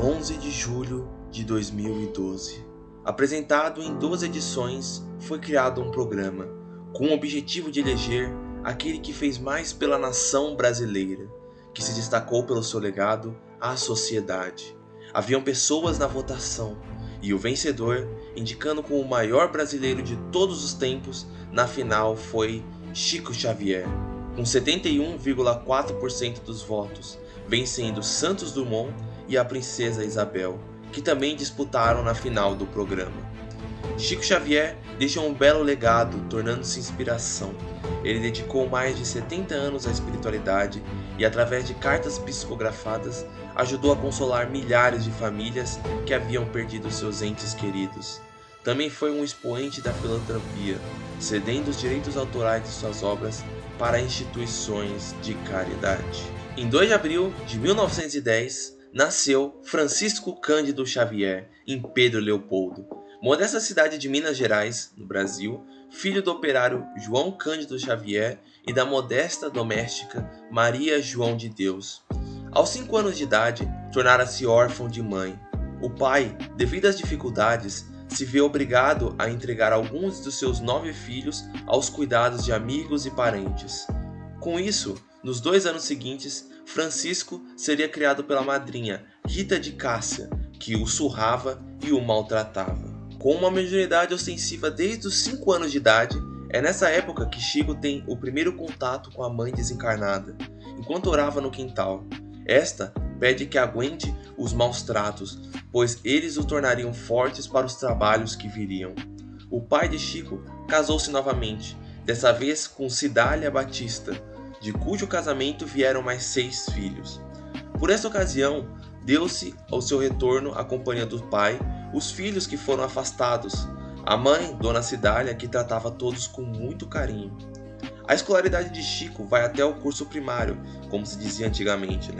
11 de julho de 2012. Apresentado em 12 edições, foi criado um programa com o objetivo de eleger aquele que fez mais pela nação brasileira, que se destacou pelo seu legado à sociedade. Haviam pessoas na votação e o vencedor, indicando como o maior brasileiro de todos os tempos, na final foi Chico Xavier, com 71,4% dos votos, vencendo Santos Dumont e a Princesa Isabel, que também disputaram na final do programa. Chico Xavier deixou um belo legado, tornando-se inspiração. Ele dedicou mais de 70 anos à espiritualidade e, através de cartas psicografadas, ajudou a consolar milhares de famílias que haviam perdido seus entes queridos. Também foi um expoente da filantropia, cedendo os direitos autorais de suas obras para instituições de caridade. Em 2 de abril de 1910, nasceu Francisco Cândido Xavier, em Pedro Leopoldo, modesta cidade de Minas Gerais, no Brasil, filho do operário João Cândido Xavier e da modesta doméstica Maria João de Deus. Aos 5 anos de idade, tornara-se órfão de mãe. O pai, devido às dificuldades, se vê obrigado a entregar alguns dos seus 9 filhos aos cuidados de amigos e parentes. Com isso, nos 2 anos seguintes, Francisco seria criado pela madrinha Rita de Cássia, que o surrava e o maltratava. Com uma mediunidade ostensiva desde os 5 anos de idade, é nessa época que Chico tem o primeiro contato com a mãe desencarnada, enquanto orava no quintal. Esta pede que aguente os maus tratos, pois eles o tornariam fortes para os trabalhos que viriam. O pai de Chico casou-se novamente, dessa vez com Cidália Batista, de cujo casamento vieram mais 6 filhos. Por esta ocasião, deu-se ao seu retorno a companhia do pai, os filhos que foram afastados, a mãe, Dona Cidália, que tratava todos com muito carinho. A escolaridade de Chico vai até o curso primário, como se dizia antigamente,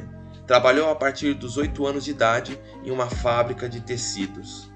Trabalhou a partir dos 8 anos de idade em uma fábrica de tecidos.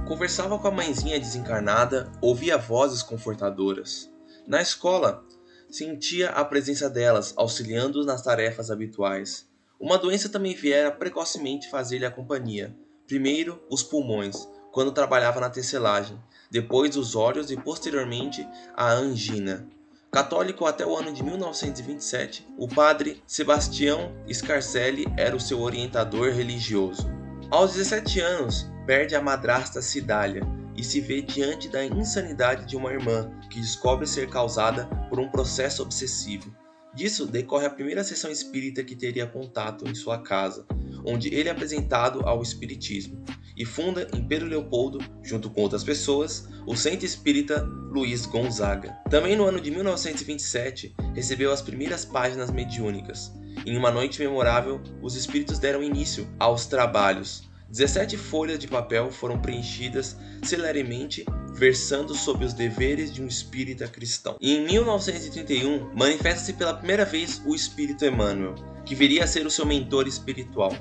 Conversava com a mãezinha desencarnada, ouvia vozes confortadoras. Na escola, sentia a presença delas, auxiliando-os nas tarefas habituais. Uma doença também viera precocemente fazer-lhe a companhia. Primeiro, os pulmões, quando trabalhava na tecelagem, depois os olhos e posteriormente a angina. Católico até o ano de 1927, o padre Sebastião Scarcelli era o seu orientador religioso. Aos 17 anos, perde a madrasta Cidália e se vê diante da insanidade de uma irmã, que descobre ser causada por um processo obsessivo. Disso decorre a primeira sessão espírita que teria contato em sua casa, onde ele é apresentado ao espiritismo, e funda em Pedro Leopoldo, junto com outras pessoas, o Centro Espírita Luiz Gonzaga. Também no ano de 1927, recebeu as primeiras páginas mediúnicas. Em uma noite memorável, os espíritos deram início aos trabalhos. 17 folhas de papel foram preenchidas celeremente, versando sobre os deveres de um espírita cristão. E em 1931, manifesta-se pela primeira vez o espírito Emmanuel, que viria a ser o seu mentor espiritual.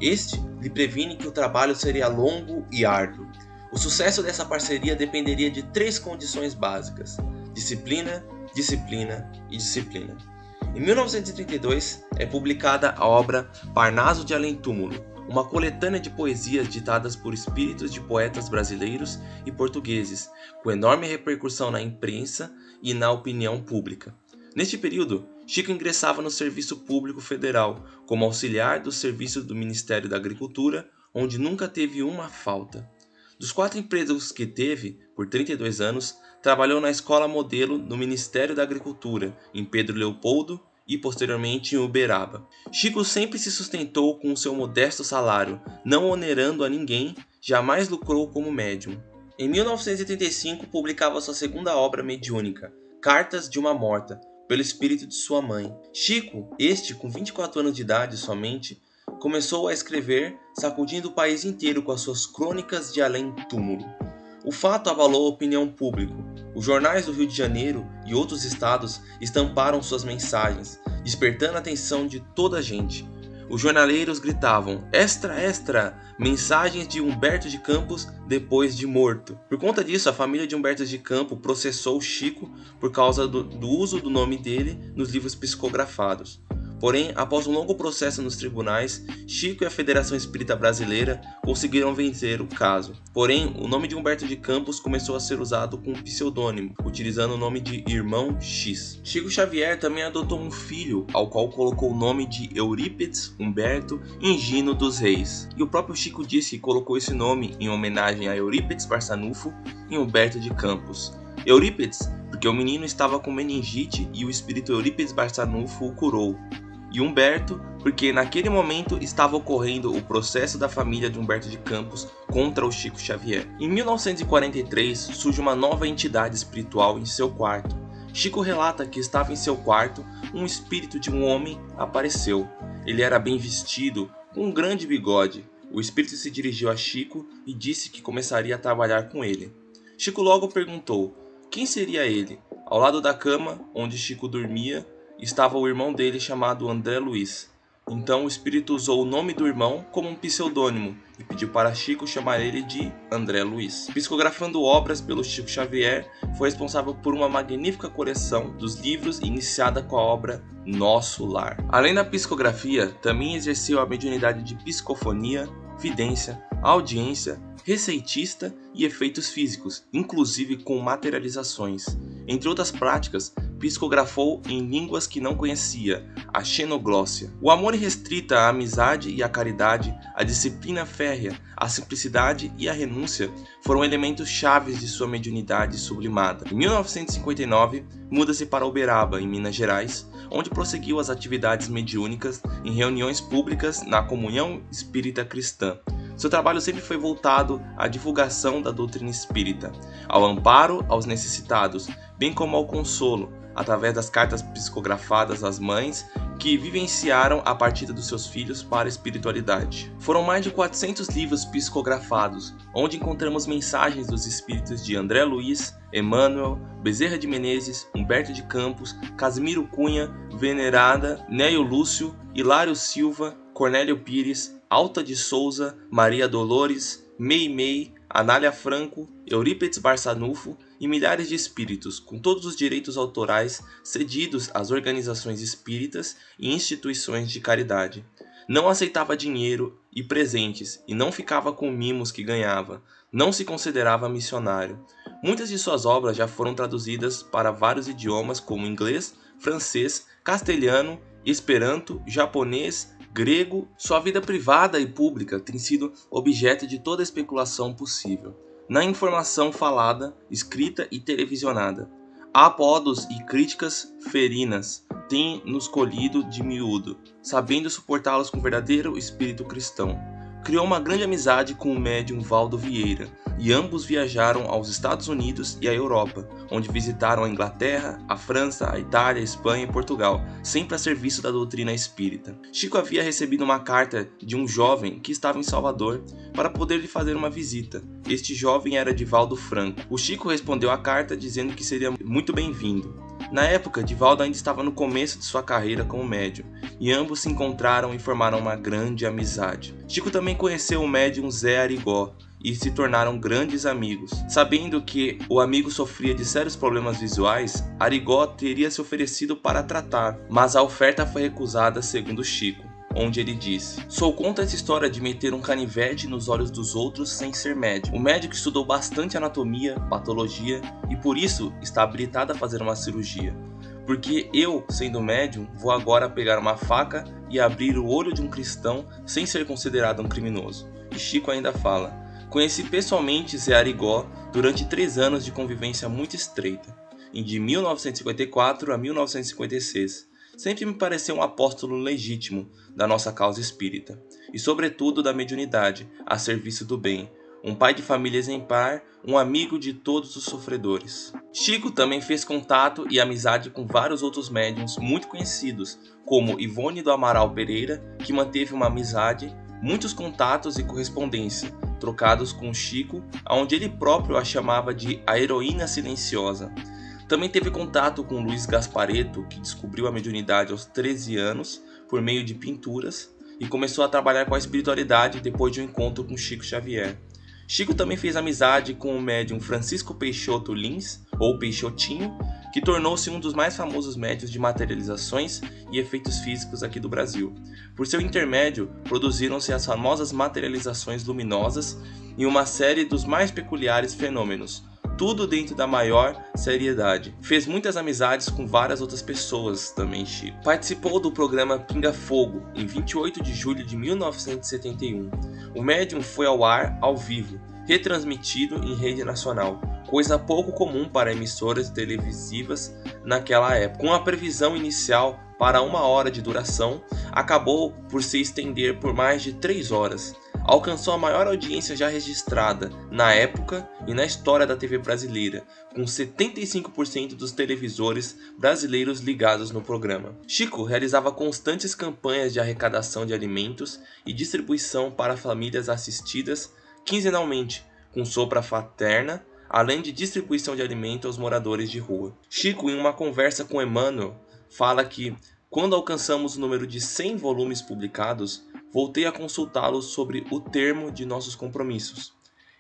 Este lhe previne que o trabalho seria longo e árduo. O sucesso dessa parceria dependeria de 3 condições básicas: disciplina, disciplina e disciplina. Em 1932 é publicada a obra Parnaso de Além Túmulo, uma coletânea de poesias ditadas por espíritos de poetas brasileiros e portugueses, com enorme repercussão na imprensa e na opinião pública. Neste período, Chico ingressava no Serviço Público Federal, como auxiliar do Serviço do Ministério da Agricultura, onde nunca teve uma falta. Dos 4 empregos que teve, por 32 anos, trabalhou na Escola Modelo no Ministério da Agricultura, em Pedro Leopoldo e posteriormente em Uberaba. Chico sempre se sustentou com o seu modesto salário, não onerando a ninguém, jamais lucrou como médium. Em 1935 publicava sua segunda obra mediúnica, Cartas de uma Morta, pelo espírito de sua mãe. Chico, com 24 anos de idade somente, começou a escrever, sacudindo o país inteiro com as suas crônicas de além túmulo. O fato abalou a opinião pública. Os jornais do Rio de Janeiro e outros estados estamparam suas mensagens, despertando a atenção de toda a gente. Os jornaleiros gritavam: "Extra, extra! Mensagens de Humberto de Campos depois de morto." Por conta disso, a família de Humberto de Campos processou Chico por causa do uso do nome dele nos livros psicografados. Porém, após um longo processo nos tribunais, Chico e a Federação Espírita Brasileira conseguiram vencer o caso. Porém, o nome de Humberto de Campos começou a ser usado com um pseudônimo, utilizando o nome de Irmão X. Chico Xavier também adotou um filho, ao qual colocou o nome de Eurípides Humberto Higino dos Reis. E o próprio Chico disse que colocou esse nome em homenagem a Eurípides Barçanufo e Humberto de Campos. Eurípides, porque o menino estava com meningite e o espírito Eurípides Barçanufo o curou. E Humberto, porque naquele momento estava ocorrendo o processo da família de Humberto de Campos contra o Chico Xavier. Em 1943, surge uma nova entidade espiritual em seu quarto. Chico relata que estava em seu quarto, um espírito de um homem apareceu. Ele era bem vestido, com um grande bigode. O espírito se dirigiu a Chico e disse que começaria a trabalhar com ele. Chico logo perguntou quem seria ele. Ao lado da cama, onde Chico dormia, estava o irmão dele chamado André Luiz. Então o espírito usou o nome do irmão como um pseudônimo e pediu para Chico chamar ele de André Luiz. Psicografando obras pelo Chico Xavier, foi responsável por uma magnífica coleção dos livros iniciada com a obra Nosso Lar. Além da psicografia, também exerceu a mediunidade de psicofonia, vidência, audiência, receitista e efeitos físicos, inclusive com materializações. Entre outras práticas, psicografou em línguas que não conhecia, a xenoglóssia. O amor irrestrito à amizade e à caridade, a disciplina férrea, a simplicidade e a renúncia foram elementos chaves de sua mediunidade sublimada. Em 1959, muda-se para Uberaba, em Minas Gerais, onde prosseguiu as atividades mediúnicas em reuniões públicas na Comunhão Espírita Cristã. Seu trabalho sempre foi voltado à divulgação da doutrina espírita, ao amparo aos necessitados, bem como ao consolo, através das cartas psicografadas às mães que vivenciaram a partida dos seus filhos para a espiritualidade. Foram mais de 400 livros psicografados, onde encontramos mensagens dos espíritos de André Luiz, Emmanuel, Bezerra de Menezes, Humberto de Campos, Casimiro Cunha, Venerada, Nélio Lúcio, Hilário Silva, Cornélio Pires, Alta de Souza, Maria Dolores, Meimei, Anália Franco, Eurípides Barçanufo e milhares de espíritos, com todos os direitos autorais cedidos às organizações espíritas e instituições de caridade. Não aceitava dinheiro e presentes e não ficava com mimos que ganhava. Não se considerava missionário. Muitas de suas obras já foram traduzidas para vários idiomas como inglês, francês, castelhano, esperanto, japonês, grego. Sua vida privada e pública tem sido objeto de toda especulação possível, na informação falada, escrita e televisionada. Apodos e críticas ferinas têm nos colhido de miúdo, sabendo suportá-los com verdadeiro espírito cristão. Criou uma grande amizade com o médium Valdo Vieira, e ambos viajaram aos Estados Unidos e à Europa, onde visitaram a Inglaterra, a França, a Itália, a Espanha e Portugal, sempre a serviço da doutrina espírita. Chico havia recebido uma carta de um jovem que estava em Salvador para poder lhe fazer uma visita. Este jovem era Divaldo Franco. O Chico respondeu à carta dizendo que seria muito bem-vindo. Na época, Divaldo ainda estava no começo de sua carreira como médium, e ambos se encontraram e formaram uma grande amizade. Chico também conheceu o médium Zé Arigó, e se tornaram grandes amigos. Sabendo que o amigo sofria de sérios problemas visuais, Arigó teria se oferecido para tratar, mas a oferta foi recusada, segundo Chico, onde ele disse: "Sou contra essa história de meter um canivete nos olhos dos outros sem ser médico. O médico estudou bastante anatomia, patologia e por isso está habilitado a fazer uma cirurgia. Porque eu, sendo médium, vou agora pegar uma faca e abrir o olho de um cristão sem ser considerado um criminoso." E Chico ainda fala: "Conheci pessoalmente Zé Arigó durante 3 anos de convivência muito estreita, de 1954 a 1956. Sempre me pareceu um apóstolo legítimo da nossa causa espírita, e sobretudo da mediunidade, a serviço do bem, um pai de família exemplar, um amigo de todos os sofredores." Chico também fez contato e amizade com vários outros médiuns muito conhecidos, como Ivone do Amaral Pereira, que manteve uma amizade, muitos contatos e correspondência, trocados com Chico, onde ele próprio a chamava de a heroína silenciosa. Também teve contato com Luiz Gasparetto, que descobriu a mediunidade aos 13 anos por meio de pinturas e começou a trabalhar com a espiritualidade depois de um encontro com Chico Xavier. Chico também fez amizade com o médium Francisco Peixoto Lins, ou Peixotinho, que tornou-se um dos mais famosos médiuns de materializações e efeitos físicos aqui do Brasil. Por seu intermédio, produziram-se as famosas materializações luminosas e uma série dos mais peculiares fenômenos, tudo dentro da maior seriedade. Fez muitas amizades com várias outras pessoas também, Chico. Participou do programa Pinga Fogo, em 28 de julho de 1971. O médium foi ao ar ao vivo, retransmitido em rede nacional, coisa pouco comum para emissoras televisivas naquela época. Com a previsão inicial para 1 hora de duração, acabou por se estender por mais de 3 horas. Alcançou a maior audiência já registrada na época e na história da TV brasileira, com 75% dos televisores brasileiros ligados no programa. Chico realizava constantes campanhas de arrecadação de alimentos e distribuição para famílias assistidas quinzenalmente, com sopra fraterna, além de distribuição de alimento aos moradores de rua. Chico, em uma conversa com Emmanuel, fala que, quando alcançamos o número de 100 volumes publicados, voltei a consultá-lo sobre o termo de nossos compromissos.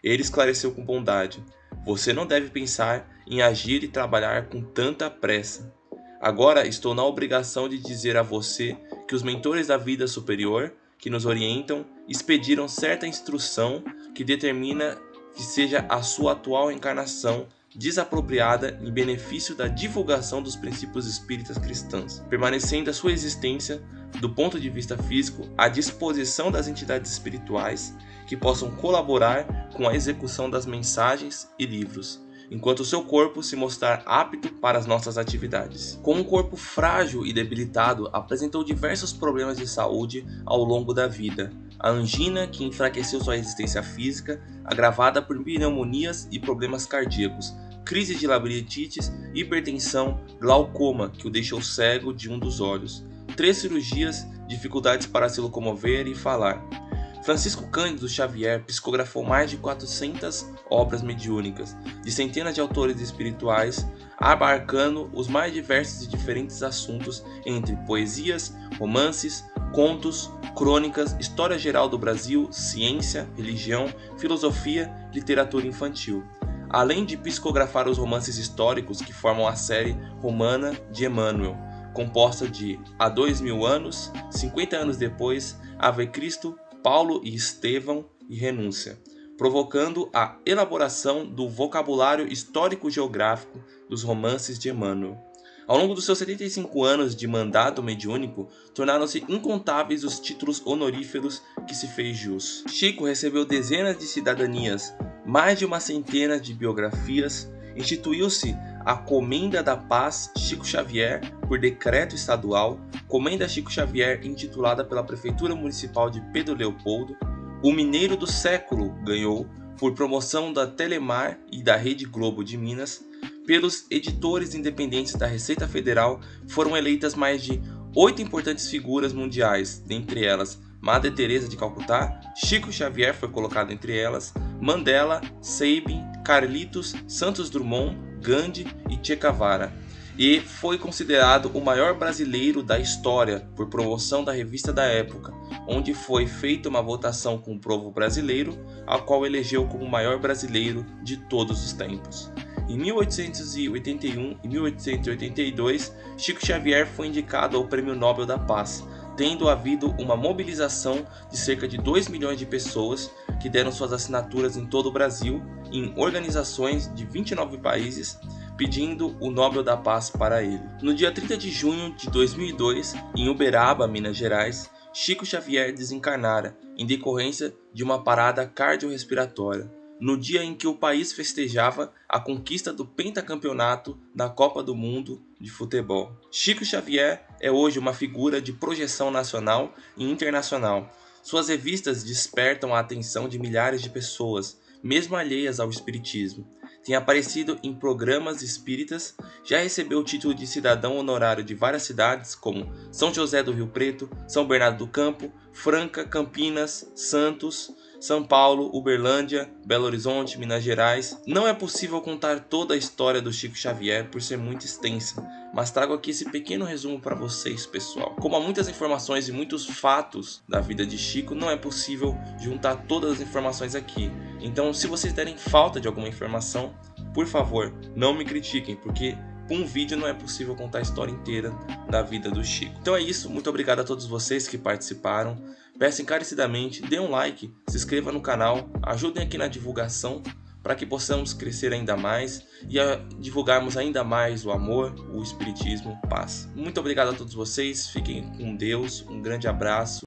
Ele esclareceu com bondade: você não deve pensar em agir e trabalhar com tanta pressa. Agora estou na obrigação de dizer a você que os mentores da vida superior, que nos orientam, expediram certa instrução que determina que seja a sua atual encarnação desapropriada em benefício da divulgação dos princípios espíritas cristãos, permanecendo a sua existência, do ponto de vista físico, à disposição das entidades espirituais que possam colaborar com a execução das mensagens e livros, enquanto o seu corpo se mostrar apto para as nossas atividades. Com um corpo frágil e debilitado, apresentou diversos problemas de saúde ao longo da vida. A angina, que enfraqueceu sua resistência física, agravada por pneumonias e problemas cardíacos, crise de labirintite, hipertensão, glaucoma, que o deixou cego de um dos olhos, 3 cirurgias, dificuldades para se locomover e falar. Francisco Cândido Xavier psicografou mais de 400 obras mediúnicas, de centenas de autores espirituais, abarcando os mais diversos e diferentes assuntos entre poesias, romances, contos, crônicas, história geral do Brasil, ciência, religião, filosofia, literatura infantil. Além de psicografar os romances históricos que formam a série romana de Emmanuel, composta de Há 2000 anos, 50 anos depois, Ave Cristo, Paulo e Estevão e Renúncia, provocando a elaboração do vocabulário histórico-geográfico dos romances de Emmanuel. Ao longo dos seus 75 anos de mandato mediúnico, tornaram-se incontáveis os títulos honoríferos que se fez jus. Chico recebeu dezenas de cidadanias, mais de uma centena de biografias, instituiu-se a Comenda da Paz Chico Xavier por decreto estadual, Comenda Chico Xavier intitulada pela Prefeitura Municipal de Pedro Leopoldo, o Mineiro do Século ganhou, por promoção da Telemar e da Rede Globo de Minas, pelos editores independentes da Receita Federal, foram eleitas mais de 8 importantes figuras mundiais, dentre elas Madre Teresa de Calcutá, Chico Xavier foi colocado entre elas, Mandela, Sabin, Carlitos, Santos Dumont, Gandhi e Che Guevara, e foi considerado o maior brasileiro da história por promoção da revista da época, onde foi feita uma votação com o povo brasileiro, a qual elegeu como o maior brasileiro de todos os tempos. Em 1881 e 1882, Chico Xavier foi indicado ao Prêmio Nobel da Paz, tendo havido uma mobilização de cerca de 2 milhões de pessoas que deram suas assinaturas em todo o Brasil, em organizações de 29 países, pedindo o Nobel da Paz para ele. No dia 30 de junho de 2002, em Uberaba, Minas Gerais, Chico Xavier desencarnara em decorrência de uma parada cardiorrespiratória, no dia em que o país festejava a conquista do pentacampeonato da Copa do Mundo de futebol. Chico Xavier é hoje uma figura de projeção nacional e internacional. Suas revistas despertam a atenção de milhares de pessoas, mesmo alheias ao espiritismo. Tem aparecido em programas espíritas, já recebeu o título de cidadão honorário de várias cidades como São José do Rio Preto, São Bernardo do Campo, Franca, Campinas, Santos, São Paulo, Uberlândia, Belo Horizonte, Minas Gerais. Não é possível contar toda a história do Chico Xavier por ser muito extensa, mas trago aqui esse pequeno resumo para vocês, pessoal. Como há muitas informações e muitos fatos da vida de Chico, não é possível juntar todas as informações aqui. Então, se vocês derem falta de alguma informação, por favor, não me critiquem, porque Com um vídeo não é possível contar a história inteira da vida do Chico. Então é isso, muito obrigado a todos vocês que participaram. Peço encarecidamente, dê um like, se inscreva no canal, ajudem aqui na divulgação para que possamos crescer ainda mais e divulgarmos ainda mais o amor, o espiritismo, paz. Muito obrigado a todos vocês, fiquem com Deus, um grande abraço.